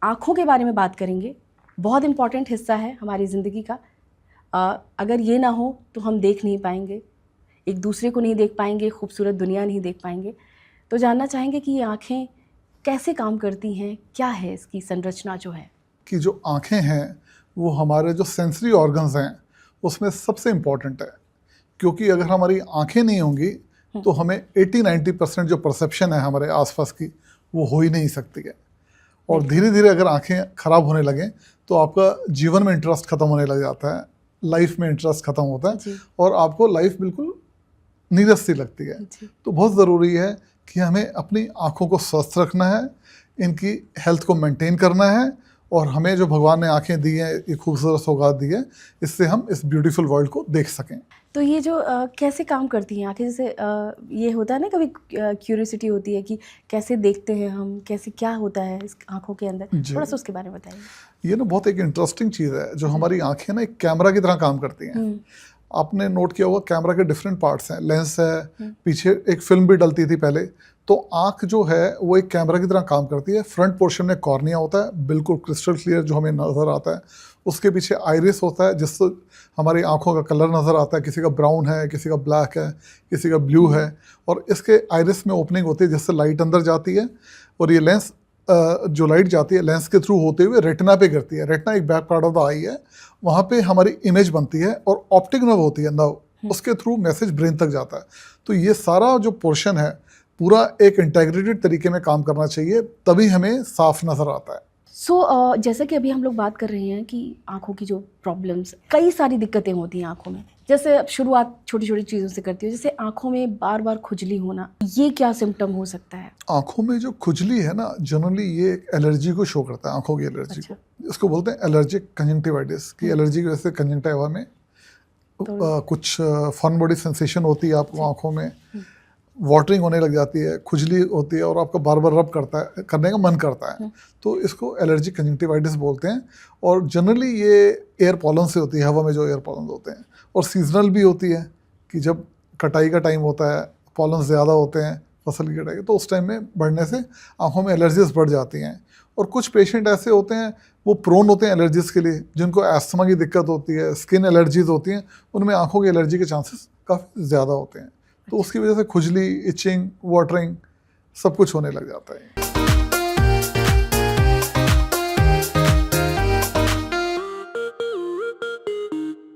आँखों के बारे में बात करेंगे। बहुत इम्पॉर्टेंट हिस्सा है हमारी ज़िंदगी का। अगर ये ना हो तो हम देख नहीं पाएंगे, एक दूसरे को नहीं देख पाएंगे, खूबसूरत दुनिया नहीं देख पाएंगे। तो जानना चाहेंगे कि ये आँखें कैसे काम करती हैं, क्या है इसकी संरचना जो है। कि जो आँखें हैं वो हमारे जो सेंसरी ऑर्गन्स हैं उसमें सबसे इम्पॉर्टेंट है, क्योंकि अगर हमारी आँखें नहीं होंगी तो हमें 80-90% जो परसेप्शन है हमारे आसपास की वो हो ही नहीं सकती है। और धीरे धीरे अगर आँखें खराब होने लगें तो आपका जीवन में इंटरेस्ट खत्म होने लग जाता है, लाइफ में इंटरेस्ट खत्म होता है और आपको लाइफ बिल्कुल नीरस सी लगती है। तो बहुत ज़रूरी है कि हमें अपनी आँखों को स्वस्थ रखना है, इनकी हेल्थ को मेंटेन करना है और हमें जो भगवान ने आँखें दी हैं, ये खूबसूरत सौगात दी है, इससे हम इस ब्यूटीफुल वर्ल्ड को देख सकें। तो ये जो कैसे काम करती हैं आँखें, जैसे ये होता है ना, कभी क्यूरियोसिटी होती है कि कैसे देखते हैं हम, कैसे क्या होता है इस आँखों के अंदर, थोड़ा सा उसके बारे में बताइए। ये ना बहुत एक इंटरेस्टिंग चीज़ है। जो हमारी आँखें ना एक कैमरा की तरह काम करती हैं। आपने नोट किया होगा कैमरा के डिफरेंट पार्ट्स हैं, लेंस है, पीछे एक फिल्म भी डलती थी पहले। तो आँख जो है वो एक कैमरा की तरह काम करती है। फ्रंट पोर्शन में कॉर्निया होता है, बिल्कुल क्रिस्टल क्लियर जो हमें नज़र आता है। उसके पीछे आइरिस होता है जिससे हमारी आँखों का कलर नज़र आता है, किसी का ब्राउन है, किसी का ब्लैक है, किसी का ब्लू है। और इसके आइरिस में ओपनिंग होती है जिससे लाइट अंदर जाती है और ये लेंस जो लाइट जाती है लेंस के थ्रू होते हुए रेटिना पे करती है। रेटिना एक बैक पार्ट ऑफ द आई है, वहाँ पे हमारी इमेज बनती है और ऑप्टिक नर्व होती है नर्व, उसके थ्रू मैसेज ब्रेन तक जाता है। तो ये सारा जो पोर्शन है पूरा एक इंटेग्रेटेड तरीके में काम करना चाहिए, तभी हमें साफ नज़र आता है। जैसा कि अभी हम लोग बात कर रहे हैं कि आँखों की जो प्रॉब्लम्स, कई सारी दिक्कतें होती हैं आँखों में। जैसे अब शुरुआत छोटी छोटी चीज़ों से करती हूँ, जैसे आँखों में बार बार खुजली होना, ये क्या सिम्टम हो सकता है? आँखों में जो खुजली है ना, जनरली ये एक एलर्जी को शो करता है, आँखों की एलर्जी को। इसको बोलते हैं एलर्जिक कंजंक्टिवाइटिस, की एलर्जी की वजह से कंजंक्टिवा में कुछ फॉरेन बॉडी सेंसेशन होती है आपको, आँखों में वाटरिंग होने लग जाती है, खुजली होती है और आपका बार बार रब करने का मन करता है। तो इसको एलर्जिक कंजंक्टिवाइटिस बोलते हैं। और जनरली ये एयर पॉलन से होती है, हवा में जो एयर पॉलन होते हैं। और सीजनल भी होती है कि जब कटाई का टाइम होता है, पॉलन ज़्यादा होते हैं फसल की कटाई, तो उस टाइम में बढ़ने से आँखों में एलर्जीज बढ़ जाती हैं। और कुछ पेशेंट ऐसे होते हैं वो प्रोन होते हैं एलर्जीज के लिए, जिनको एस्थमा की दिक्कत होती है, स्किन एलर्जीज होती हैं, उनमें आँखों की एलर्जी के चांसेस काफ़ी ज़्यादा होते हैं। तो उसकी वजह से खुजली, इचिंग, वाटरिंग सब कुछ होने लग जाता है।